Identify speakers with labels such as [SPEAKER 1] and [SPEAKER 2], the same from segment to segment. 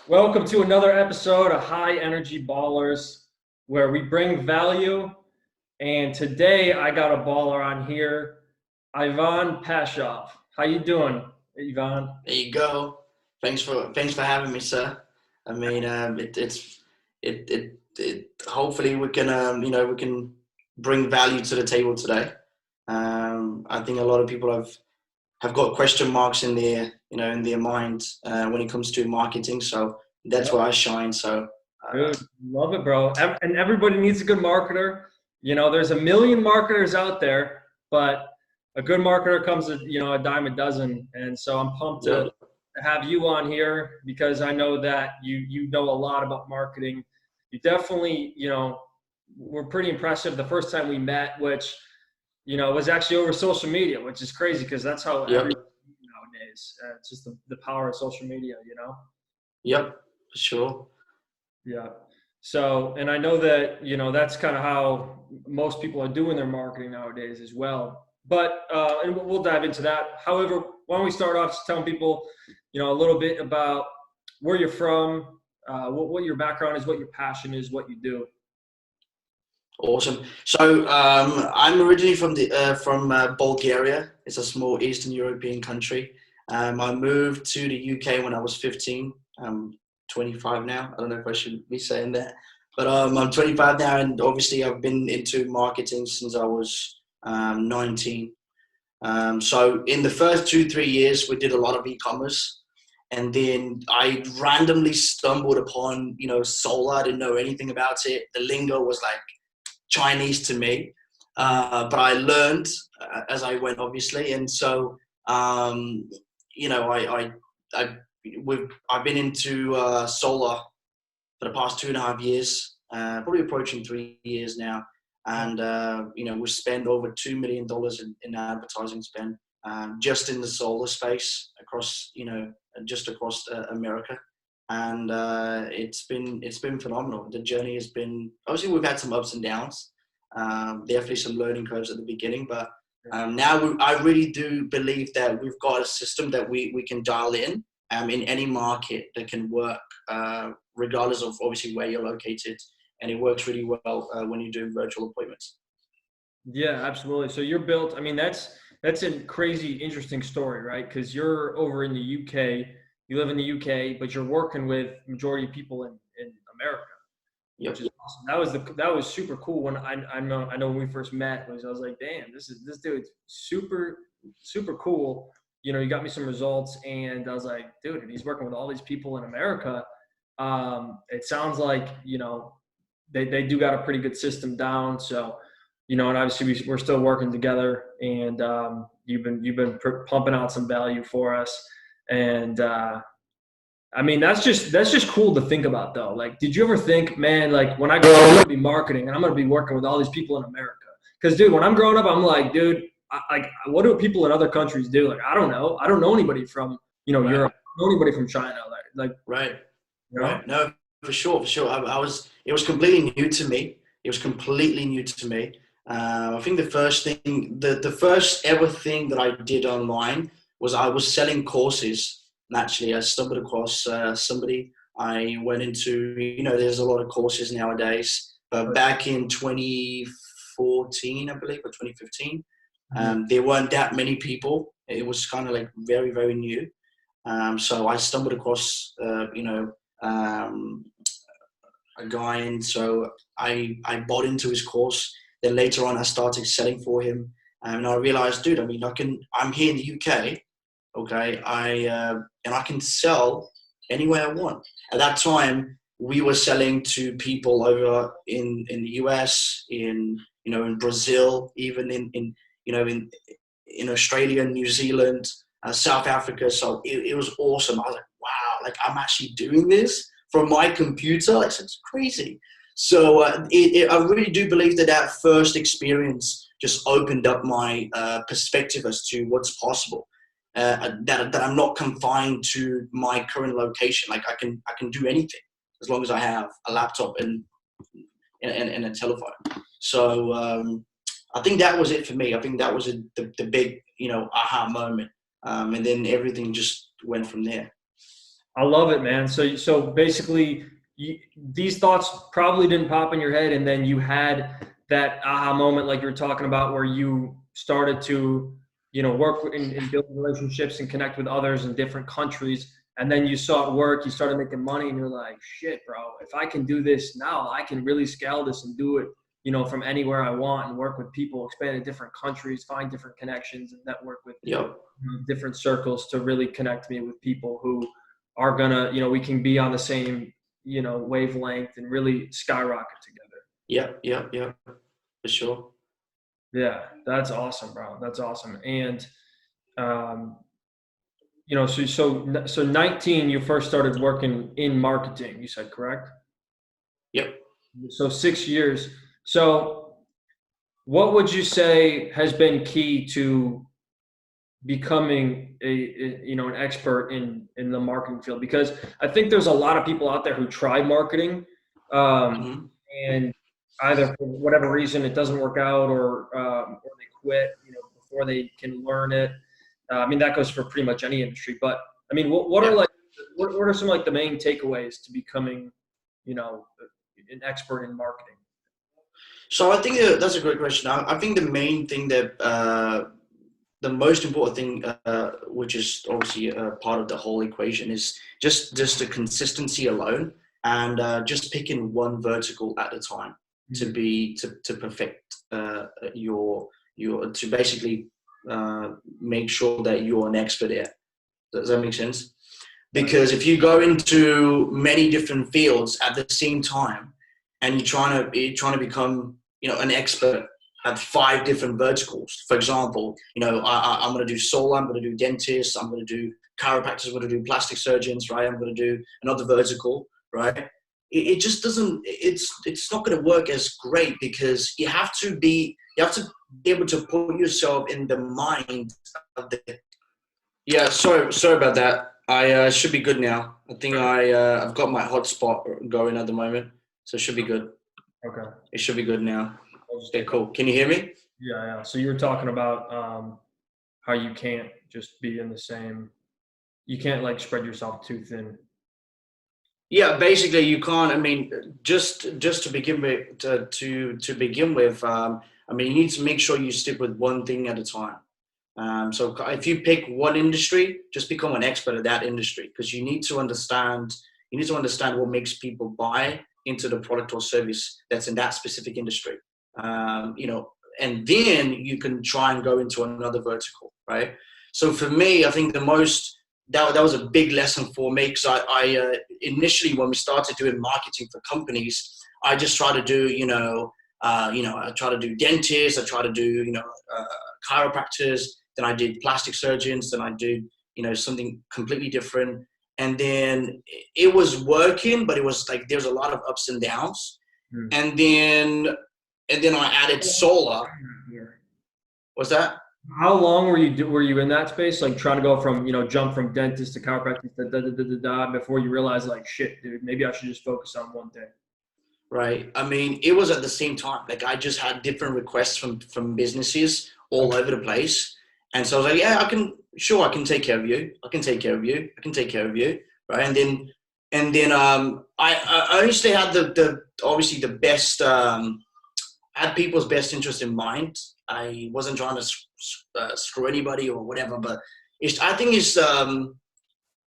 [SPEAKER 1] Welcome to another episode of High Energy Ballers, where we bring value. And today I got a baller on here, Ivan Pashov. How you doing, Ivan?
[SPEAKER 2] There you go. Thanks for having me, sir. I mean, hopefully we can we can bring value to the table today. I think a lot of people have got question marks in their mind when it comes to marketing. So that's
[SPEAKER 1] Yep.
[SPEAKER 2] where I shine. So
[SPEAKER 1] Good. Love it, bro. And everybody needs a good marketer. There's a million marketers out there, but a good marketer comes a dime a dozen. And so I'm pumped
[SPEAKER 2] yeah,
[SPEAKER 1] to have you on here because I know that you know a lot about marketing. You definitely, were pretty impressive the first time we met, which, was actually over social media, which is crazy because that's how
[SPEAKER 2] yep,
[SPEAKER 1] everybody nowadays. It's just the power of social media.
[SPEAKER 2] yep, for sure.
[SPEAKER 1] Yeah. So, and I know that, that's kind of how most people are doing their marketing nowadays as well. But, and we'll dive into that. However, why don't we start off just telling people, a little bit about where you're from, what your background is, what your passion is, what you do.
[SPEAKER 2] Awesome. So I'm originally from Bulgaria. It's a small Eastern European country. I moved to the UK when I was 15. I'm 25 now. I don't know if I should be saying that, but I'm 25 now, and obviously I've been into marketing since I was 19. So in the first 2-3 years, we did a lot of e-commerce, and then I randomly stumbled upon solar. I didn't know anything about it. The lingo was like Chinese to me, but I learned as I went, obviously, and so I I've been into solar for the past 2.5 years, probably approaching 3 years now, and we spend over $2 million in advertising spend just in the solar space across just across America. And it's been phenomenal. The journey has been, obviously we've had some ups and downs, definitely some learning curves at the beginning, but now I really do believe that we've got a system that we can dial in any market that can work, regardless of obviously where you're located, and it works really well when you're doing virtual appointments.
[SPEAKER 1] Yeah, absolutely. So you're built, I mean, that's a crazy, interesting story, right? Because you're over in the UK, you live in the UK, but you're working with majority of people in America, which
[SPEAKER 2] Yep.
[SPEAKER 1] is awesome. That was super cool when I know when we first met, I was like, damn, this dude's super cool. You got me some results, and I was like, dude, and he's working with all these people in America. It sounds like they do got a pretty good system down. So and obviously we're still working together, and you've been pumping out some value for us, and I mean, that's just cool to think about, though. Like, did you ever think, man, like when I grow up, I'm gonna be marketing and I'm gonna be working with all these people in America? Because, dude, when I'm growing up, I'm like, dude, what do people in other countries do? Like, I don't know. I don't know anybody from
[SPEAKER 2] Right.
[SPEAKER 1] Europe. I don't know anybody from China. Like
[SPEAKER 2] Right.
[SPEAKER 1] you know.
[SPEAKER 2] Right. No, for sure, for sure. It was completely new to me. It was completely new to me. I think the first ever thing that I did online was I was selling courses. Naturally, I stumbled across somebody. I went into, there's a lot of courses nowadays. But back in 2014, I believe, or 2015,
[SPEAKER 1] Mhm.
[SPEAKER 2] there weren't that many people. It was kind of like very, very new. So I stumbled across, um, a guy, and so I bought into his course. Then later on, I started selling for him, and I realized, dude, I mean, I'm here in the UK, okay, and I can sell anywhere I want. At that time, we were selling to people over in the US, in Brazil, even in Australia, New Zealand, South Africa. So it was awesome. I was like, wow, like I'm actually doing this from my computer. Like, it's crazy. So I really do believe that first experience just opened up my perspective as to what's possible. That I'm not confined to my current location. Like I can do anything as long as I have a laptop and a telephone. So I think that was it for me. I think that was the big aha moment, and then everything just went from there.
[SPEAKER 1] I love it, man. So basically, these thoughts probably didn't pop in your head, and then you had that aha moment, like you're talking about, where you started to, work and build relationships and connect with others in different countries, and then you saw it work. You started making money, and you're like, shit, bro. If I can do this now, I can really scale this and do it, from anywhere I want, and work with people, expand to different countries, find different connections, and network with
[SPEAKER 2] Yep.
[SPEAKER 1] different circles to really connect me with people who are gonna, we can be on the same, wavelength and really skyrocket together.
[SPEAKER 2] Yep. For sure.
[SPEAKER 1] Yeah, that's awesome, bro. That's awesome. And, um, so 19, you first started working in marketing, you said, correct?
[SPEAKER 2] Yep.
[SPEAKER 1] So 6 years. So what would you say has been key to becoming an expert in the marketing field? Because I think there's a lot of people out there who try marketing,
[SPEAKER 2] Hmm.
[SPEAKER 1] and either for whatever reason it doesn't work out, or they quit before they can learn it. I mean, that goes for pretty much any industry, but I mean, what are
[SPEAKER 2] Yeah.
[SPEAKER 1] like what are some like the main takeaways to becoming you know an expert in marketing?
[SPEAKER 2] So I think that's a great question. I think the main thing that the most important thing, which is obviously part of the whole equation, is just the consistency alone, and just picking one vertical at a time to be to perfect your to basically make sure that you're an expert at. Does that make sense?
[SPEAKER 1] Right.
[SPEAKER 2] Because if you go into many different fields at the same time, and you're trying to become an expert at 5 different verticals. For example, I'm going to do solar, I'm going to do dentists, I'm going to do chiropractors, I'm going to do plastic surgeons, right? I'm going to do another vertical, right? It just doesn't. It's not going to work as great, because you have to be able to put yourself in the mind of the. Yeah, sorry about that. I should be good now. I think I've got my hotspot going at the moment, so it should be good.
[SPEAKER 1] Okay.
[SPEAKER 2] It should be good now.
[SPEAKER 1] I'll just
[SPEAKER 2] Okay, cool. Can you hear me?
[SPEAKER 1] Yeah. So you were talking about how you can't just be in the same. You can't like spread yourself too thin.
[SPEAKER 2] Yeah, basically you can't. I mean, just to begin with, to begin with, I mean, you need to make sure you stick with one thing at a time. So if you pick one industry, just become an expert at that industry, because you need to understand. You need to understand what makes people buy into the product or service that's in that specific industry. And then you can try and go into another vertical, right? So for me, I think the most that was a big lesson for me, because I initially, when we started doing marketing for companies, I just try to do I try to do dentists, I try to do chiropractors, then I did plastic surgeons, then I did something completely different, and then it was working, but it was like there's a lot of ups and downs,
[SPEAKER 1] Hmm.
[SPEAKER 2] and then I added solar. What's that?
[SPEAKER 1] How long were you in that space? Like trying to go from jump from dentist to chiropractic before you realize like shit, dude, maybe I should just focus on one thing.
[SPEAKER 2] Right. I mean, it was at the same time. Like I just had different requests from businesses all over the place, and so I was like, yeah, I can take care of you. I can take care of you. I can take care of you. Right. I honestly had the obviously the best. Had people's best interest in mind. I wasn't trying to screw anybody or whatever, but I think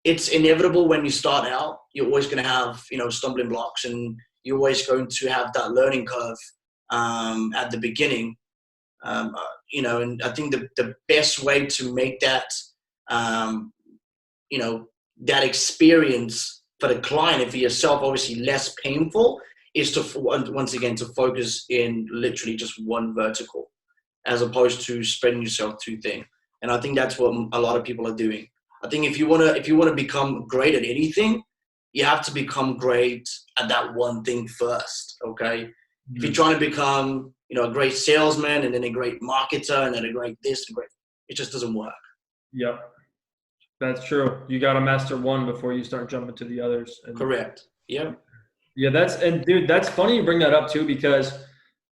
[SPEAKER 2] it's inevitable when you start out. You're always going to have stumbling blocks, and you're always going to have that learning curve at the beginning. And I think the best way to make that that experience for the client and for yourself obviously less painful is to once again to focus in literally just one vertical, as opposed to spreading yourself too thin. And I think that's what a lot of people are doing. I think if you wanna become great at anything, you have to become great at that one thing first. Okay. Mm-hmm. If you're trying to become a great salesman, and then a great marketer, and then a great this and great, it just doesn't work.
[SPEAKER 1] Yep, that's true. You got to master one before you start jumping to the others.
[SPEAKER 2] Correct. Yeah.
[SPEAKER 1] Yeah, dude, that's funny you bring that up too, because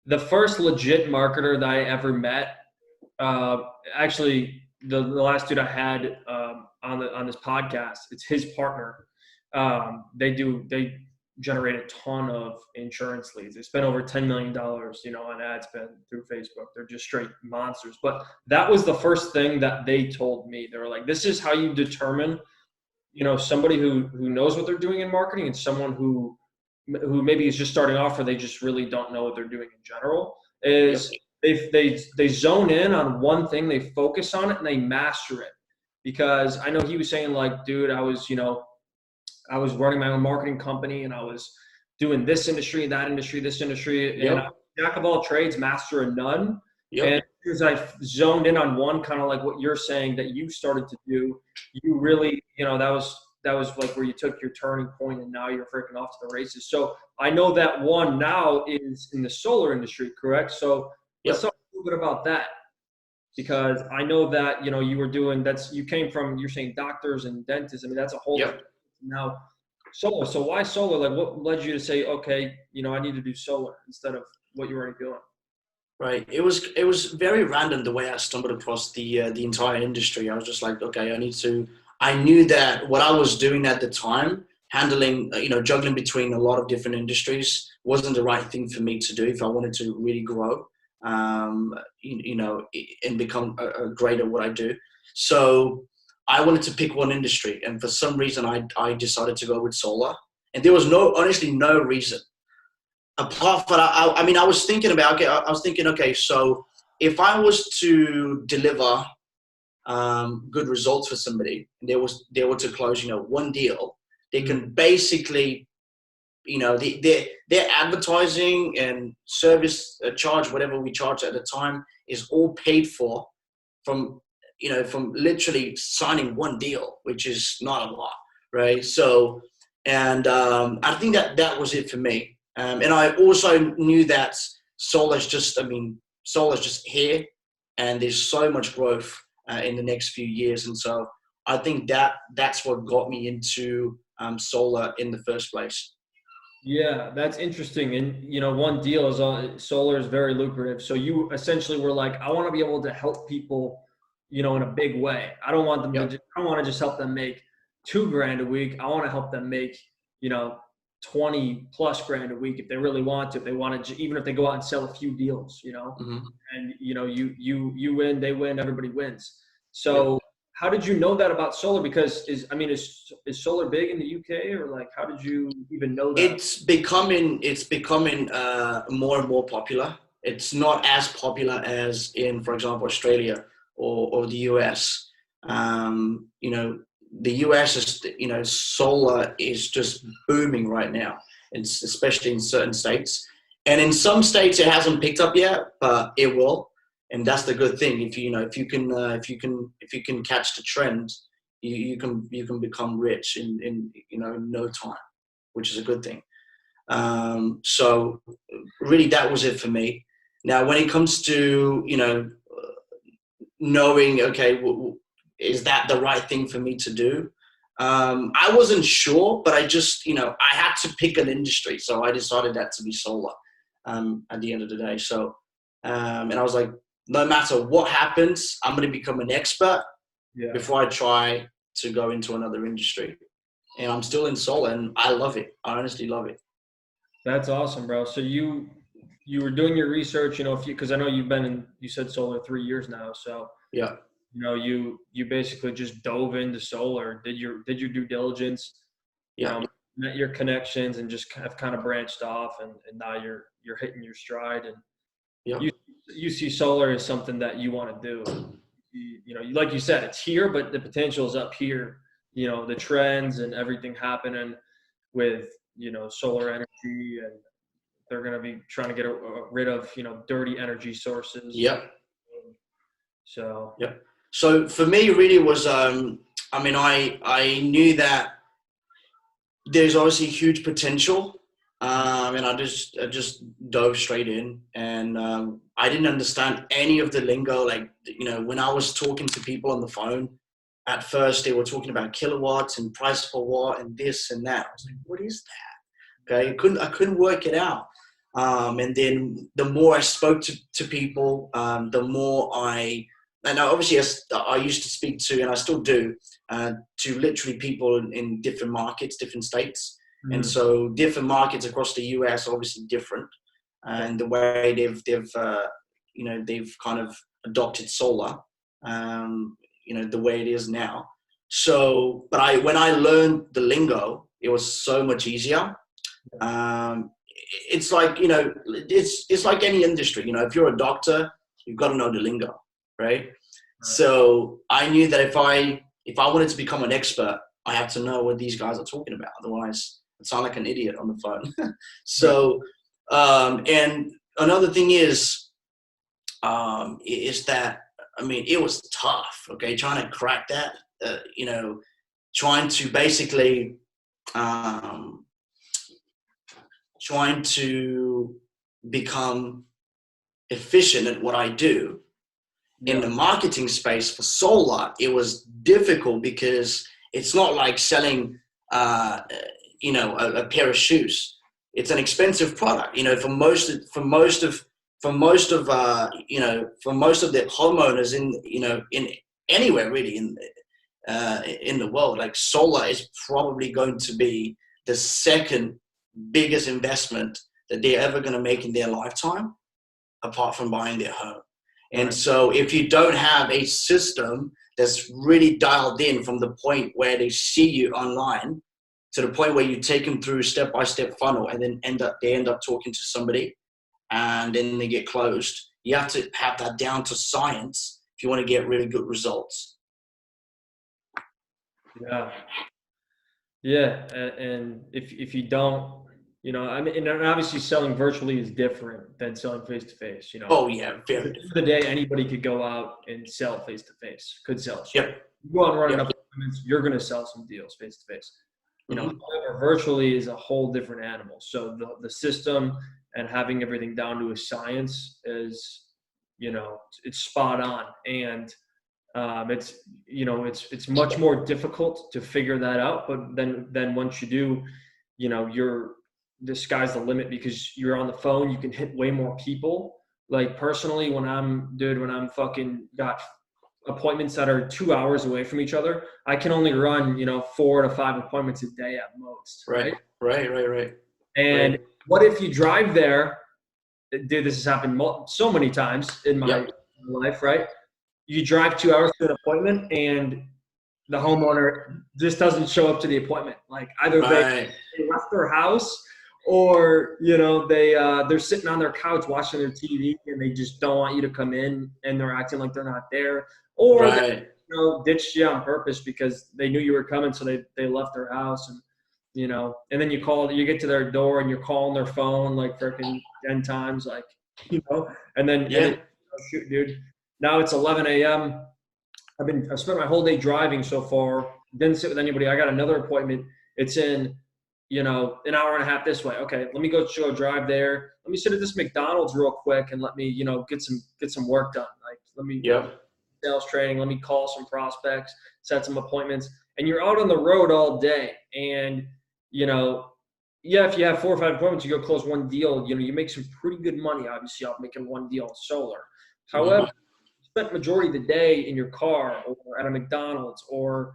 [SPEAKER 1] the first legit marketer that I ever met, actually the last dude I had on this podcast, it's his partner. they generate a ton of insurance leads. They spend over $10 million, on ad spend through Facebook. They're just straight monsters. But that was the first thing that they told me. They were like, this is how you determine, somebody who knows what they're doing in marketing and someone who maybe is just starting off or they just really don't know what they're doing in general is they zone in on one thing, they focus on it and they master it. Because I know he was saying like, dude, I was running my own marketing company and I was doing this industry, that industry, this industry, and I was jack of all trades, master of none. And as I zoned in on one, kind of like what you're saying that you started to do, you really, that was like where you took your turning point and now you're freaking off to the races. So I know that one now is in the solar industry, correct? So let's talk a little bit about that. Because I know that, you were doing, you came from, you're saying doctors and dentists. I mean, that's a whole now solar. So why solar? Like what led you to say, okay, I need to do solar instead of what you're already doing?
[SPEAKER 2] Right. It was very random the way I stumbled across the entire industry. I was just like, okay, I knew that what I was doing at the time, handling, juggling between a lot of different industries wasn't the right thing for me to do if I wanted to really grow, and become a great at what I do. So I wanted to pick one industry. And for some reason, I decided to go with solar. And there was honestly no reason. Apart from, I was thinking about, okay, so if I was to deliver good results for somebody, and they were to close, one deal, they can basically, their advertising and service charge, whatever we charge at the time, is all paid for from literally signing one deal, which is not a lot, right? So, and I think that was it for me. And I also knew that solar's just here, and there's so much growth in the next few years. And so I think that's what got me into solar in the first place.
[SPEAKER 1] Yeah, that's interesting. And, one deal is solar is very lucrative. So you essentially were like, I want to be able to help people, in a big way. I don't want them I don't want to just help them make $2,000 a week. I want to help them make, 20 plus grand a week if they really want to, if they want to, even if they go out and sell a few deals,
[SPEAKER 2] Mm-hmm.
[SPEAKER 1] and, you win, they win, everybody wins. So how did you know that about solar? Because is solar big in the UK, or like, how did you even know that?
[SPEAKER 2] It's becoming more and more popular. It's not as popular as in, for example, Australia or the US. The US is, solar is just booming right now. It's especially in certain states, and in some states it hasn't picked up yet, but it will. And that's the good thing. If you can catch the trend, you can become rich in no time, which is a good thing. So really, that was it for me. Now, when it comes to knowing, okay, is that the right thing for me to do? I wasn't sure, but I just, I had to pick an industry. So I decided that to be solar at the end of the day. So, and I was like, no matter what happens, I'm going to become an expert before I try to go into another industry. And I'm still in solar, and I love it. I honestly love it.
[SPEAKER 1] That's awesome, bro. So you were doing your research, because I know you said solar 3 years now. So
[SPEAKER 2] yeah.
[SPEAKER 1] You basically just dove into solar, did your due diligence, met your connections, and just have kind of branched off, and now you're hitting your stride, and you see solar as something that you want to do. Like you said, it's here, but the potential is up here. The trends and everything happening with solar energy, and they're going to be trying to get rid of dirty energy sources.
[SPEAKER 2] Yep.
[SPEAKER 1] So
[SPEAKER 2] So for me, really was, I knew that there's obviously huge potential, and I just dove straight in, and I didn't understand any of the lingo. Like, when I was talking to people on the phone, at first they were talking about kilowatts and price per watt and this and that. I was like, what is that? Okay, I couldn't work it out. And then the more I spoke to people, the more I and obviously I used to speak to, and I still do, to literally people in different markets, different states. And
[SPEAKER 1] Mm.
[SPEAKER 2] so different markets across the US are obviously different. And the way they've kind of adopted solar, the way it is now. So, but when I learned the lingo, it was so much easier. It's like, it's like any industry, if you're a doctor, you've got to know the lingo, right? So I knew that if I wanted to become an expert, I had to know what these guys are talking about. Otherwise, I sound like an idiot on the phone. So, and another thing is that, I mean, it was tough, okay, trying to crack that, trying to basically, trying to become efficient at what I do. In the marketing space for solar, it was difficult because it's not like selling, a pair of shoes. It's an expensive product, for most of the homeowners in anywhere really in the world. Like, solar is probably going to be the second biggest investment that they're ever going to make in their lifetime, apart from buying their home. And so if you don't have a system that's really dialed in from the point where they see you online to the point where you take them through step-by-step funnel, and then they end up talking to somebody, and then they get closed, you have to have that down to science if you want to get really good results.
[SPEAKER 1] Yeah. And if you don't, I mean, and obviously selling virtually is different than selling face to face.
[SPEAKER 2] Oh yeah, very
[SPEAKER 1] at the end of the day, anybody could go out and sell face to face. Could sell.
[SPEAKER 2] Yep.
[SPEAKER 1] You go out and run enough appointments, you're going to sell some deals face to face. However, virtually is a whole different animal. So the system and having everything down to a science is, it's spot on. And it's much more difficult to figure that out. But then once you do, the sky's the limit, because you're on the phone, you can hit way more people. Like, personally, when I'm fucking got appointments that are 2 hours away from each other, I can only run, 4 to 5 appointments a day at most. Right. And what if you drive there? Dude, this has happened so many times in my life, right? You drive 2 hours to an appointment, and the homeowner just doesn't show up to the appointment. Like, either they left their house, or they're sitting on their couch watching their TV, and they just don't want you to come in, and they're acting like they're not there, or they ditched you on purpose because they knew you were coming, so they left their house, and and then you get to their door, and you're calling their phone like freaking 10 times, like, and then shoot, dude, now it's 11 a.m. I've spent my whole day driving so far. Didn't sit with anybody. I got another appointment. It's in, an hour and a half this way. Okay, let me go drive there. Let me sit at this McDonald's real quick, and let me, get some work done. Like, let me sales training. Let me call some prospects, set some appointments, and you're out on the road all day. And if you have 4 or 5 appointments, you go close one deal. You make some pretty good money, obviously, off making one deal on solar. However, spent majority of the day in your car or at a McDonald's, or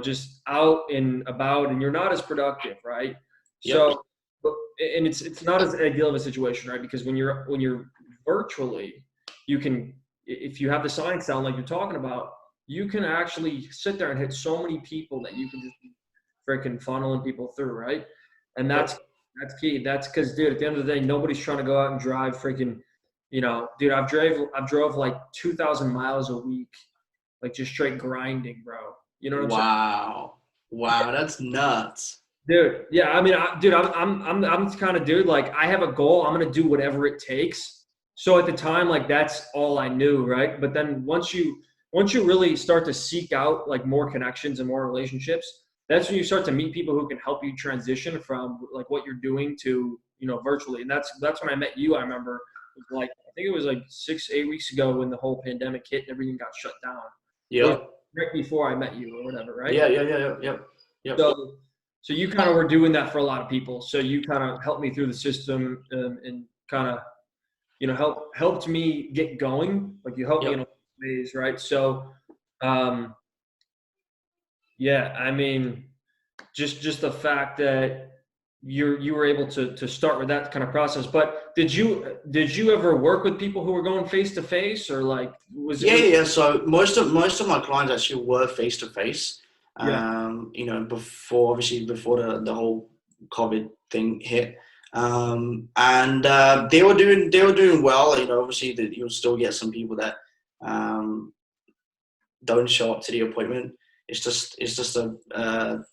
[SPEAKER 1] just out and about, and you're not as productive, right? So, and it's not as ideal of a situation, right? Because when you're virtually, you can, if you have the science down like you're talking about, you can actually sit there and hit so many people that you can just freaking funneling people through, right? And that's key. That's because, dude, at the end of the day, nobody's trying to go out and drive freaking. Dude, I've drove like 2,000 miles a week, like just straight grinding, bro. You know what I'm saying?
[SPEAKER 2] Wow, that's nuts,
[SPEAKER 1] dude. Yeah, I mean, I'm the kind of dude, like, I have a goal. I'm gonna do whatever it takes. So at the time, like, that's all I knew, right? But then once you really start to seek out like more connections and more relationships, that's when you start to meet people who can help you transition from like what you're doing to virtually. And that's when I met you. I remember. Like, I think it was like 6-8 weeks ago when the whole pandemic hit and everything got shut down. Right before I met you or whatever, right?
[SPEAKER 2] Yeah.
[SPEAKER 1] So you kind of were doing that for a lot of people. So you kind of helped me through the system, and kind of, helped me get going. Like, you helped me in a ways, right? So, um, yeah, I mean, just the fact that you were able to start with that kind of process. But did you ever work with people who were going face to face, or like was it
[SPEAKER 2] Yeah,
[SPEAKER 1] was
[SPEAKER 2] yeah. So most of my clients actually were face to face.
[SPEAKER 1] yeah
[SPEAKER 2] Before the whole COVID thing hit, and they were doing well. Obviously that you'll still get some people that um, don't show up to the appointment. It's just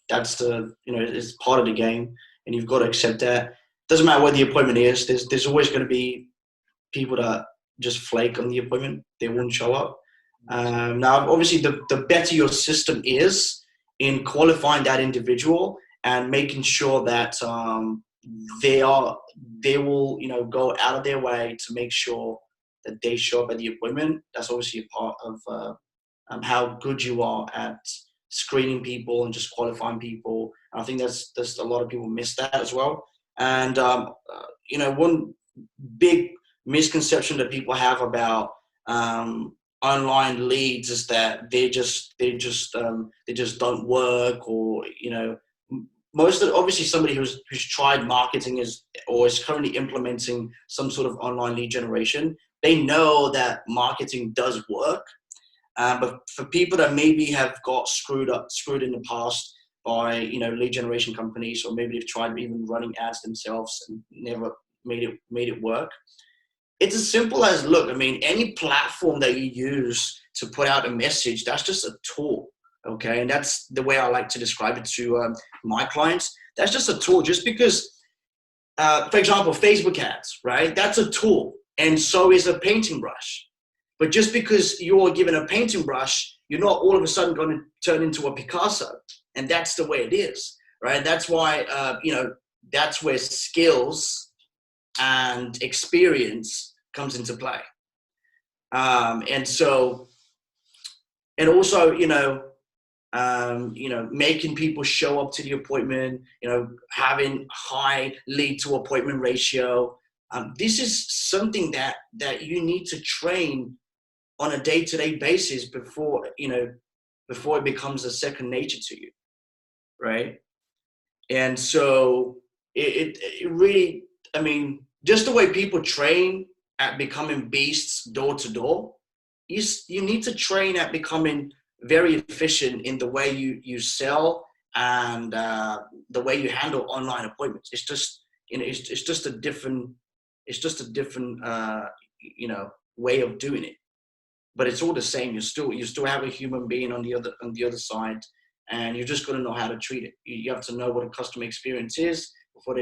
[SPEAKER 2] that's it's part of the game, and you've got to accept that. Doesn't matter what the appointment is. There's always going to be people that just flake on the appointment. They won't show up. Now, obviously, the better your system is in qualifying that individual and making sure that they are they will go out of their way to make sure that they show up at the appointment. That's obviously a part of how good you are at screening people and just qualifying people. And I think there's a lot of people miss that as well. And one big misconception that people have about online leads is that they just don't work, or most of obviously somebody who's tried marketing or is currently implementing some sort of online lead generation, they know that marketing does work. But for people that maybe have got screwed in the past by lead generation companies, or maybe they've tried even running ads themselves and never made it work. It's as simple as, look, I mean, any platform that you use to put out a message, that's just a tool, okay? And that's the way I like to describe it to my clients. That's just a tool. Just because, for example, Facebook ads, right? That's a tool, and so is a painting brush. But just because you're given a painting brush, you're not all of a sudden going to turn into a Picasso. And that's the way it is, right? That's why, that's where skills and experience comes into play. And also, making people show up to the appointment, having high lead to appointment ratio. This is something that you need to train on a day-to-day basis before it becomes a second nature to you, right? And so it really, I mean, just the way people train at becoming beasts door to door, you need to train at becoming very efficient in the way you sell and the way you handle online appointments. It's just a different way of doing it, but it's all the same. You still have a human being on the other side, and you're just going to know how to treat it. You have to know what a customer experience is before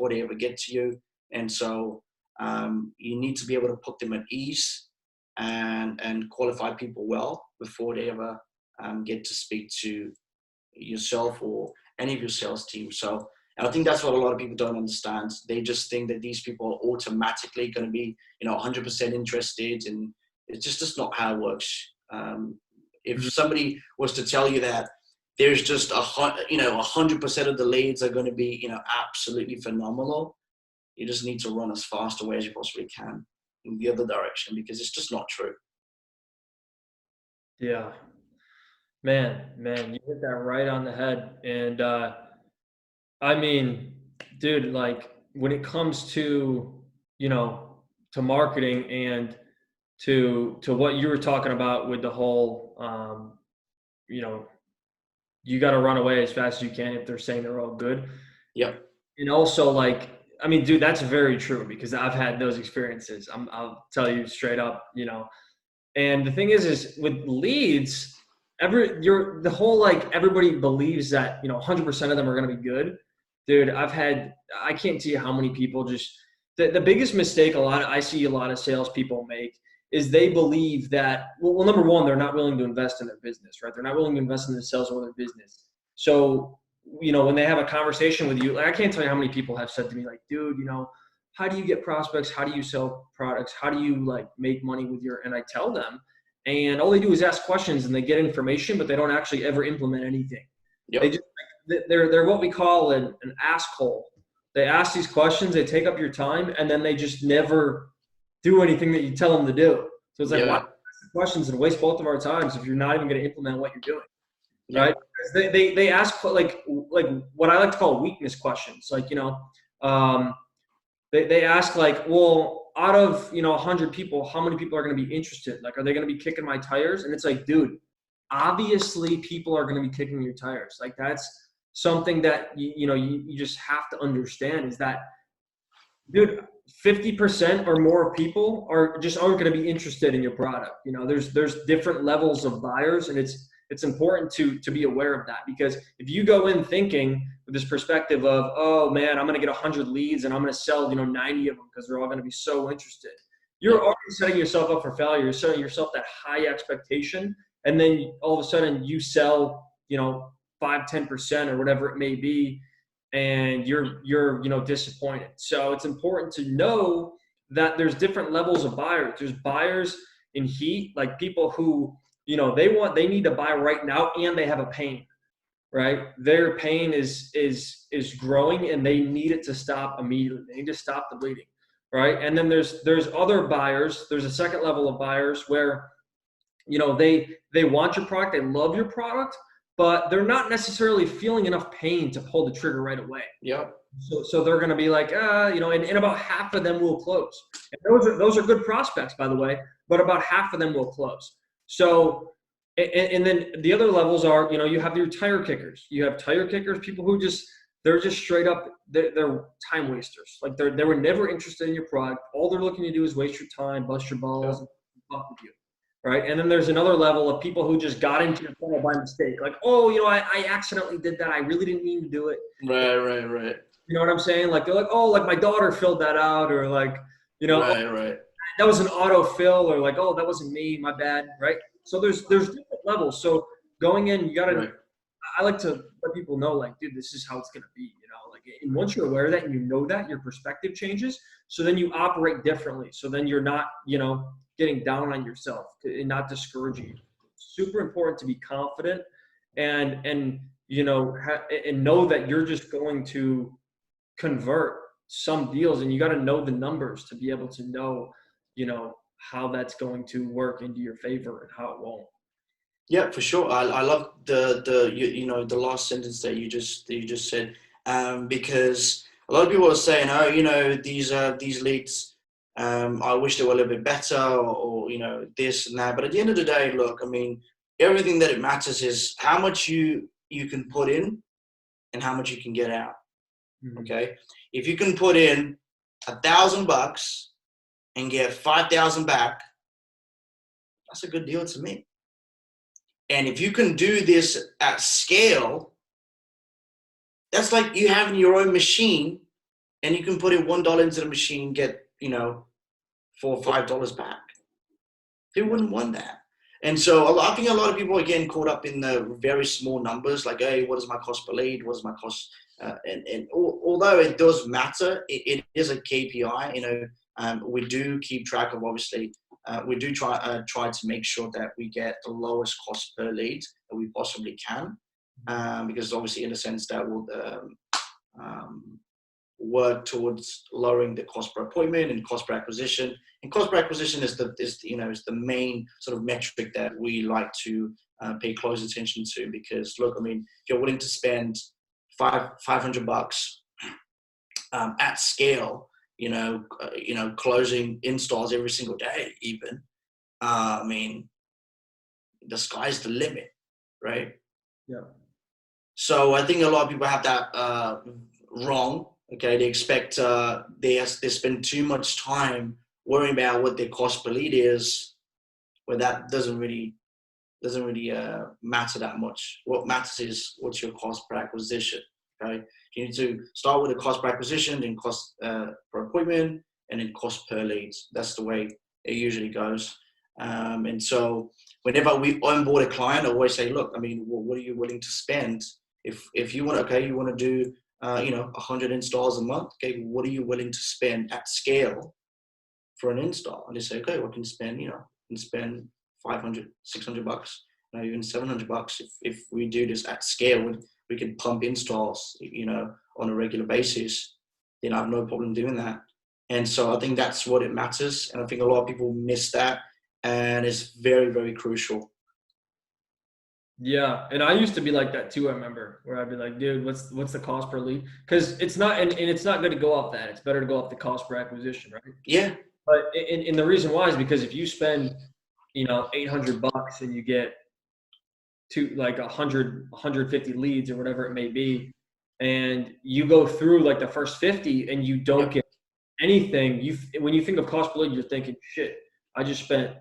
[SPEAKER 2] they ever get to you. And so you need to be able to put them at ease and qualify people well before they ever get to speak to yourself or any of your sales team. So, and I think that's what a lot of people don't understand. They just think that these people are automatically going to be 100% interested, and it's just not how it works. If somebody was to tell you that there's just 100% of the leads are going to be absolutely phenomenal, you just need to run as fast away as you possibly can in the other direction, because it's just not true.
[SPEAKER 1] Yeah, man, you hit that right on the head. And I mean, dude, like when it comes to to marketing and to what you were talking about with the whole you got to run away as fast as you can if they're saying they're all good.
[SPEAKER 2] Yep.
[SPEAKER 1] And also, like, I mean, dude, that's very true, because I've had those experiences. I'll tell you straight up, And the thing is with leads, the whole, like, everybody believes that 100% of them are going to be good. Dude, I can't tell you how many people just the biggest mistake I see a lot of salespeople make is they believe that, well, number one, they're not willing to invest in their business, right? They're not willing to invest in themselves or their business. So, when they have a conversation with you, like, I can't tell you how many people have said to me, like, dude, how do you get prospects? How do you sell products? How do you, like, make money with and I tell them, and all they do is ask questions and they get information, but they don't actually ever implement anything.
[SPEAKER 2] Yep.
[SPEAKER 1] They just, they're what we call an ask hole. They ask these questions, they take up your time, and then they just never do anything that you tell them to do. So it's like, questions and waste both of our times if you're not even going to implement what you're doing,
[SPEAKER 2] Yeah.
[SPEAKER 1] right? Because they ask like what I like to call weakness questions. Like, um, they ask like, well, out of 100 people, how many people are going to be interested? Like, are they going to be kicking my tires? And it's like, dude, obviously people are going to be kicking your tires. Like, that's something that you just have to understand is that, dude, 50% or more of people aren't going to be interested in your product. There's different levels of buyers, and it's important to be aware of that, because if you go in thinking with this perspective of, oh man, I'm going to get 100 leads and I'm going to sell 90 of them because they're all going to be so interested, you're already setting yourself up for failure. You're setting yourself that high expectation, and then all of a sudden you sell 5-10% or whatever it may be, and you're disappointed. So it's important to know that there's different levels of buyers. There's buyers in heat, like people who they need to buy right now, and they have a pain, right? Their pain is growing, and they need it to stop immediately. They need to stop the bleeding, right? And then there's other buyers. There's a second level of buyers where they want your product, they love your product, but they're not necessarily feeling enough pain to pull the trigger right away.
[SPEAKER 2] Yeah.
[SPEAKER 1] So they're going to be like, and about half of them will close. And those are good prospects, by the way, but about half of them will close. So, and then the other levels are, you have your tire kickers. You have tire kickers, people who they're just straight up, they're time wasters. Like they were never interested in your product. All they're looking to do is waste your time, bust your balls, and fuck with you. Right. And then there's another level of people who just got into your funnel by mistake. Like, oh, I accidentally did that. I really didn't mean to do it.
[SPEAKER 2] Right.
[SPEAKER 1] You know what I'm saying? Like, they're like, oh, like my daughter filled that out, or like,
[SPEAKER 2] Right.
[SPEAKER 1] that was an auto fill, or like, oh, that wasn't me, my bad. Right. So there's different levels. So going in, you got to, I like to let people know, like, dude, this is how it's going to be, like, and once you're aware of that and you know that, your perspective changes. So then you operate differently. So then you're not, getting down on yourself and not discouraging you. It's super important to be confident and know that you're just going to convert some deals, and you got to know the numbers to be able to know, how that's going to work into your favor and how it won't.
[SPEAKER 2] Yeah, for sure. I love the last sentence that you just said, because a lot of people are saying, oh, these leads, I wish they were a little bit better, or this and that. But at the end of the day, look, I mean, everything that it matters is how much you can put in and how much you can get out. Mm-hmm. Okay, if you can put in $1,000 and get 5,000 back, that's a good deal to me. And if you can do this at scale, that's like you having your own machine, and you can put in $1 into the machine, get $4 or $5 back. Who wouldn't want that? And so I think a lot of people are getting caught up in the very small numbers, like, hey, what is my cost per lead? What is my cost? And although it does matter, it is a KPI. We do keep track of, obviously, we do try to make sure that we get the lowest cost per lead that we possibly can, because obviously, in a sense, that will work towards lowering the cost per appointment and cost per acquisition. And cost per acquisition is the main sort of metric that we like to pay close attention to, because look, I mean, if you're willing to spend $500 at scale, closing installs every single day, even, I mean, the sky's the limit, right?
[SPEAKER 1] Yeah.
[SPEAKER 2] So I think a lot of people have that wrong. Okay, they expect they spend too much time worrying about what their cost per lead is, where that doesn't really matter that much. What matters is what's your cost per acquisition. Okay, you need to start with the cost per acquisition, then cost per appointment, and then cost per leads. That's the way it usually goes. And so whenever we onboard a client, I always say, look, I mean, what are you willing to spend? If you want, you want to do 100 installs a month. Okay, what are you willing to spend at scale for an install? And they say, okay, well, I can spend, $500, $600, even $700. If we do this at scale, we can pump installs, on a regular basis. Then I have no problem doing that. And so I think that's what it matters. And I think a lot of people miss that. and it's very, very crucial.
[SPEAKER 1] Yeah, and I used to be like that too. I remember where I'd be like, "Dude, what's the cost per lead?" Because it's not, and it's not good to go off that. It's better to go off the cost per acquisition, right?
[SPEAKER 2] Yeah,
[SPEAKER 1] But and the reason why is because if you spend, $800 and you get to like 150 leads or whatever it may be, and you go through like the first 50 and you don't
[SPEAKER 2] yep,
[SPEAKER 1] get anything, when you think of cost per lead, you're thinking, shit, I just spent,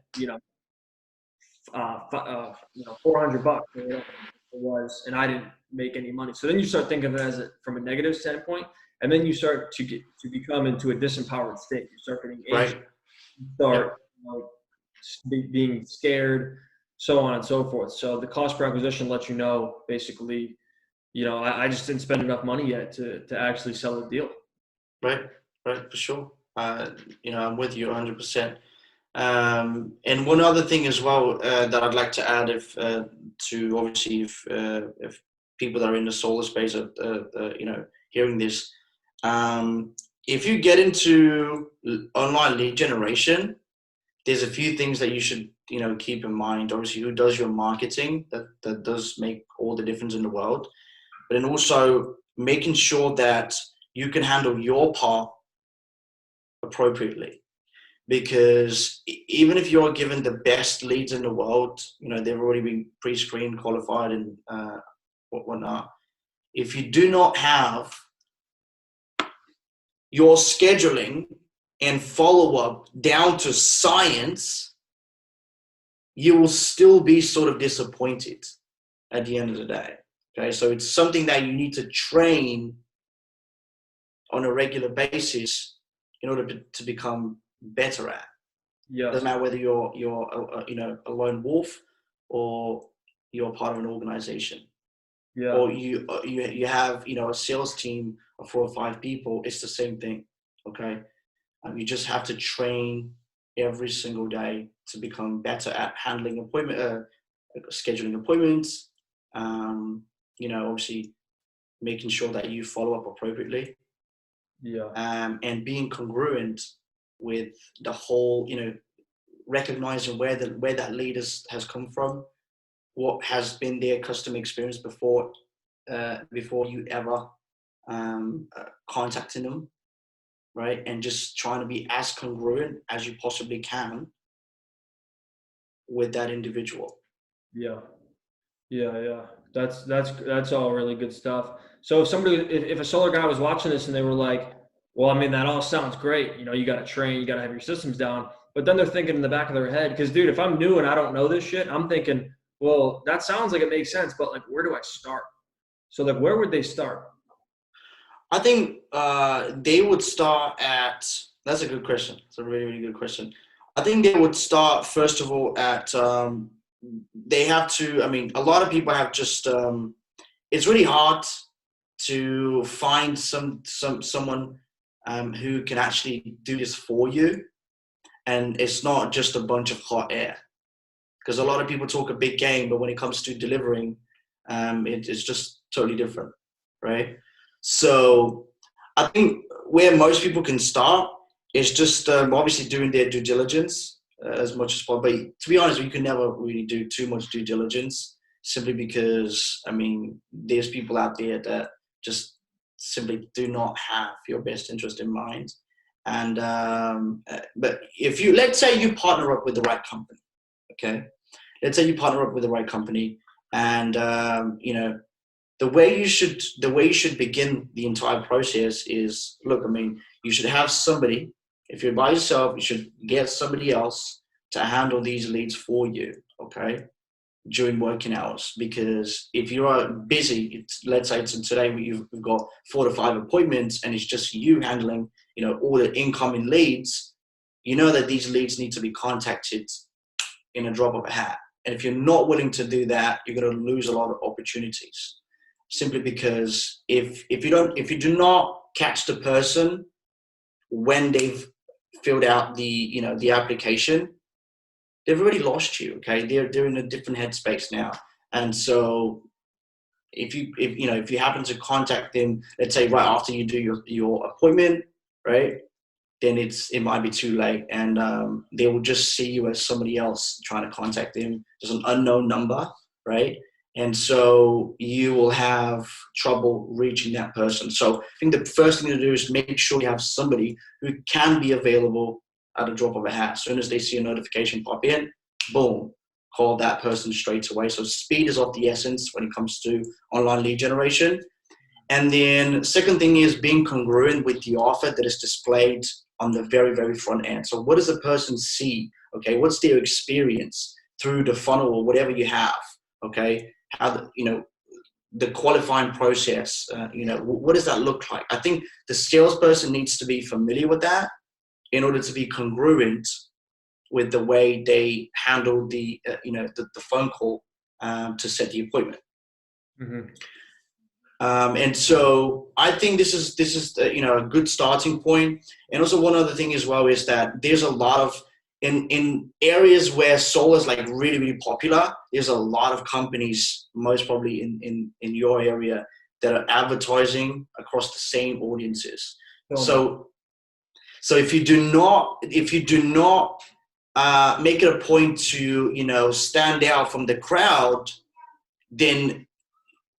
[SPEAKER 1] 400 bucks or whatever it was, and I didn't make any money. So then you start thinking of it from a negative standpoint, and then you start to become into a disempowered state. You start getting anxious,
[SPEAKER 2] right,
[SPEAKER 1] you
[SPEAKER 2] yep,
[SPEAKER 1] start, being scared, so on and so forth. So the cost per acquisition lets you know, basically, I just didn't spend enough money yet to actually sell a deal.
[SPEAKER 2] right, right, for sure. I'm with you 100%. And one other thing as well that I'd like to add, if to obviously if people that are in the solar space are hearing this, if you get into online lead generation, there's a few things that you should keep in mind. Obviously, who does your marketing? That does make all the difference in the world. But then also making sure that you can handle your part appropriately, because even if you're given the best leads in the world, they've already been pre-screened, qualified, and whatnot. If you do not have your scheduling and follow-up down to science, you will still be sort of disappointed at the end of the day. Okay, so it's something that you need to train on a regular basis in order to become better at.
[SPEAKER 1] Yes.
[SPEAKER 2] Doesn't matter whether you're a lone wolf or you're part of an organization,
[SPEAKER 1] Yeah.
[SPEAKER 2] or you have a sales team of 4 or 5 people. It's the same thing. Okay, you just have to train every single day to become better at handling scheduling appointments. Obviously making sure that you follow up appropriately,
[SPEAKER 1] Yeah.
[SPEAKER 2] and being congruent with the whole, recognizing where that lead has come from, what has been their customer experience before you ever contacting them, right? And just trying to be as congruent as you possibly can with that individual.
[SPEAKER 1] Yeah. Yeah. Yeah. That's all really good stuff. So if a solar guy was watching this and they were like, well, I mean, that all sounds great. You got to train, you got to have your systems down. But then they're thinking in the back of their head, because dude, if I'm new and I don't know this shit, I'm thinking, well, that sounds like it makes sense, but like, where do I start? So like, where would they start?
[SPEAKER 2] I think they would start at. That's a good question. It's a really, really good question. I think they would start first of all at. They have to. I mean, a lot of people have just. It's really hard to find someone who can actually do this for you, and it's not just a bunch of hot air. Because a lot of people talk a big game, but when it comes to delivering, it's just totally different, right? So I think where most people can start is just obviously doing their due diligence as much as possible. But to be honest, you can never really do too much due diligence, simply because, I mean, there's people out there that just simply do not have your best interest in mind. And but let's say you partner up with the right company, okay? Let's say you partner up with the right company, and the way you should begin the entire process is, look, I mean, you should have somebody. If you're by yourself, you should get somebody else to handle these leads for you, okay, during working hours. Because if you are busy, let's say today we've got 4 to 5 appointments, and it's just you handling, all the incoming leads. You know that these leads need to be contacted in a drop of a hat. And if you're not willing to do that, you're going to lose a lot of opportunities. Simply because if you do not catch the person when they've filled out the application, they've already lost you. Okay, they're in a different headspace now. And so if you happen to contact them, let's say right after you do your appointment, right, then it might be too late, and they will just see you as somebody else trying to contact them. There's an unknown number, right? And so you will have trouble reaching that person. So I think the first thing to do is make sure you have somebody who can be available at a drop of a hat. As soon as they see a notification pop in, boom, call that person straight away. So speed is of the essence when it comes to online lead generation. And then second thing is being congruent with the offer that is displayed on the very, very front end. So what does the person see? Okay, what's their experience through the funnel or whatever you have? Okay, how the qualifying process. What does that look like? I think the salesperson needs to be familiar with that in order to be congruent with the way they handle the phone call to set the appointment.
[SPEAKER 1] Mm-hmm.
[SPEAKER 2] And so I think this is a good starting point. And also one other thing as well is that there's a lot of in areas where solar is like really, really popular, there's a lot of companies, most probably in your area, that are advertising across the same audiences. So if you do not make it a point to stand out from the crowd, then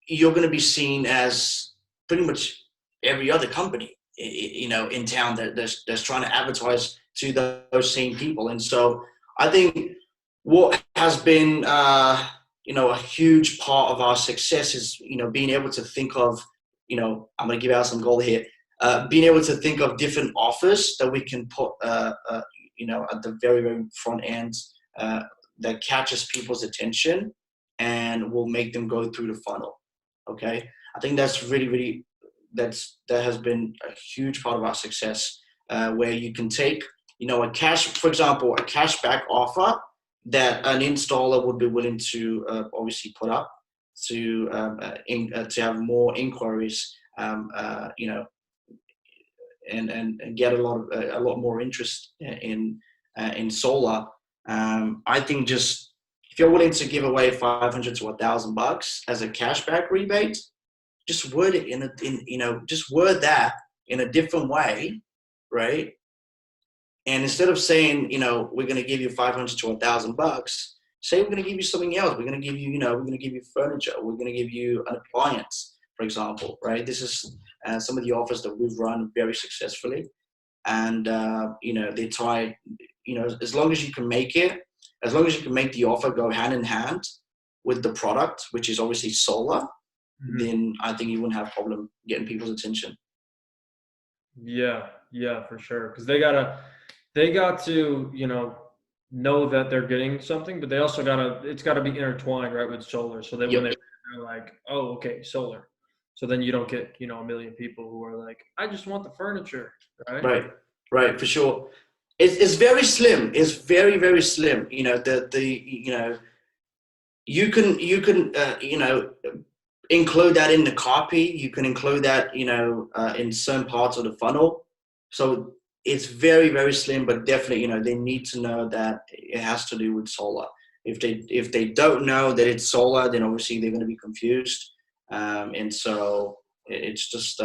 [SPEAKER 2] you're going to be seen as pretty much every other company in town that's trying to advertise to those same people. And so I think what has been a huge part of our success is being able to think of I'm going to give out some gold here, being able to think of different offers that we can put at the very, very front end that catches people's attention and will make them go through the funnel. Okay, I think that's really, really that has been a huge part of our success, where you can take for example, a cashback offer that an installer would be willing to obviously put up to have more inquiries, and get a lot more interest in solar. I think just if you're willing to give away $500 to $1,000 as a cashback rebate, just word it just word that in a different way, right? And instead of saying, we're going to give you $500 to $1,000, say we're going to give you something else. We're going to give you, we're going to give you furniture. We're going to give you an appliance, for example, right? This is some of the offers that we've run very successfully, and they try, as long as you can make the offer go hand in hand with the product, which is obviously solar, mm-hmm. then I think you wouldn't have a problem getting people's attention.
[SPEAKER 1] Yeah, for sure. Because they got to, know that they're getting something, but they also it's got to be intertwined, right, with solar. So that when they're like, oh, okay, solar. So then you don't get, a million people who are like, I just want the furniture, right?
[SPEAKER 2] Right, for sure. It's very slim. It's very, very slim. You can include that in the copy. You can include that, in some parts of the funnel. So it's very, very slim, but definitely, they need to know that it has to do with solar. If they don't know that it's solar, then obviously they're going to be confused. And so it's just,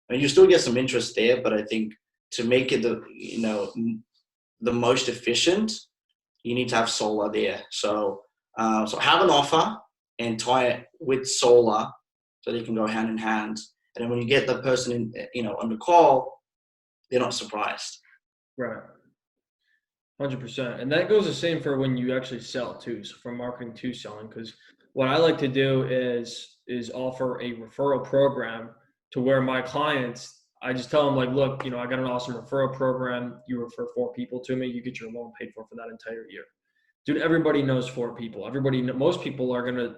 [SPEAKER 2] you still get some interest there, but I think to make it the most efficient, you need to have solar there. So have an offer and tie it with solar so they can go hand in hand. And then when you get the person on the call, they're not surprised.
[SPEAKER 1] Right. 100%. And that goes the same for when you actually sell too. So from marketing to selling, because what I like to do is offer a referral program to where my clients, I just tell them like, look, I got an awesome referral program. You refer 4 people to me, you get your loan paid for that entire year. Dude, everybody knows 4 people. Most people are going to,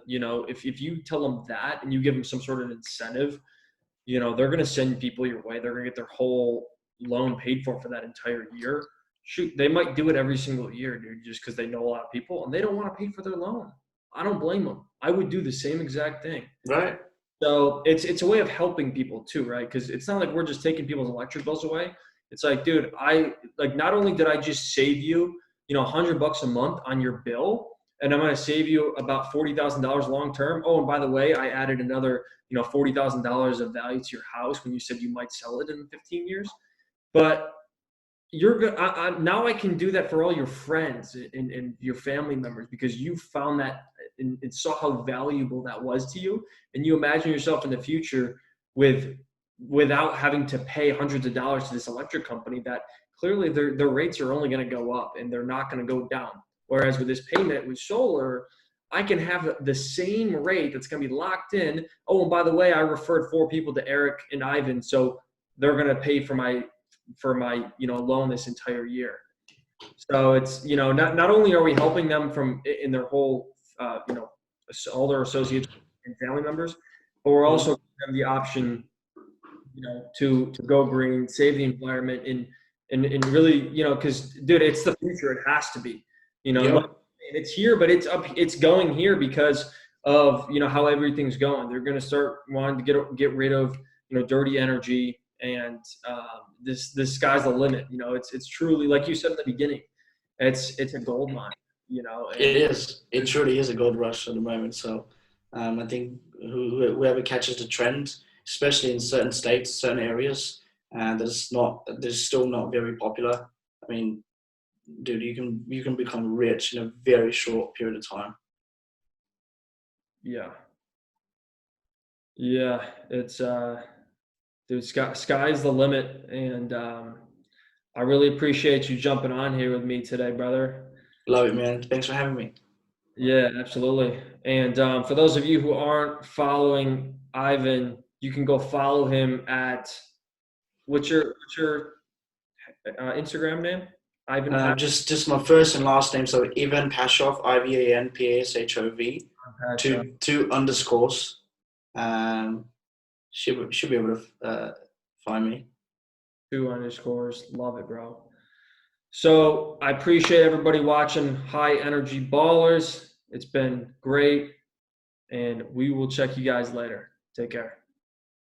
[SPEAKER 1] if you tell them that and you give them some sort of incentive, they're going to send people your way. They're going to get their whole loan paid for that entire year. Shoot, they might do it every single year, dude, just because they know a lot of people and they don't want to pay for their loan. I don't blame them. I would do the same exact thing.
[SPEAKER 2] Right.
[SPEAKER 1] So it's a way of helping people too, right? Because it's not like we're just taking people's electric bills away. It's like, dude, not only did I just save you, $100 a month on your bill, and I'm going to save you about $40,000 long term. Oh, and by the way, I added another, $40,000 of value to your house when you said you might sell it in 15 years. But you're good. Now I can do that for all your friends and your family members because you found that and saw how valuable that was to you. And you imagine yourself in the future with without having to pay hundreds of dollars to this electric company that clearly their rates are only going to go up and they're not going to go down. Whereas with this payment with solar, I can have the same rate that's going to be locked in. Oh, and by the way, I referred 4 people to Eric and Ivan, so they're going to pay for my loan this entire year. So it's not only are we helping them from in their whole all their associates and family members, but we're also
[SPEAKER 2] Mhm.
[SPEAKER 1] giving them the option to go green, save the environment, and really because dude, it's the future. It has to be.
[SPEAKER 2] Yep.
[SPEAKER 1] It's here, but it's going here because of how everything's going. They're going to start wanting to get rid of dirty energy, and this sky's the limit. It's truly like you said in the beginning. It's a gold mine.
[SPEAKER 2] It
[SPEAKER 1] And
[SPEAKER 2] is. It truly is a gold rush at the moment. So I think whoever catches the trend, especially in certain states, certain areas, that is still not very popular. I mean, dude, you can become rich in a very short period of time.
[SPEAKER 1] yeah, yeah, it's dude, sky's the limit, and I really appreciate you jumping on here with me today, brother.
[SPEAKER 2] Love it, man. Thanks for having me.
[SPEAKER 1] Yeah, absolutely. And for those of you who aren't following Ivan, you can go follow him at what's your Instagram name? Ivan
[SPEAKER 2] Just my first and last name. So Ivan Pashov, IvanPashov,
[SPEAKER 1] Pasha,
[SPEAKER 2] two underscores. Um, should be able to find me.
[SPEAKER 1] 2 underscores. Love it, bro. So I appreciate everybody watching High Energy Ballers. It's been great, and we will check you guys later. Take care.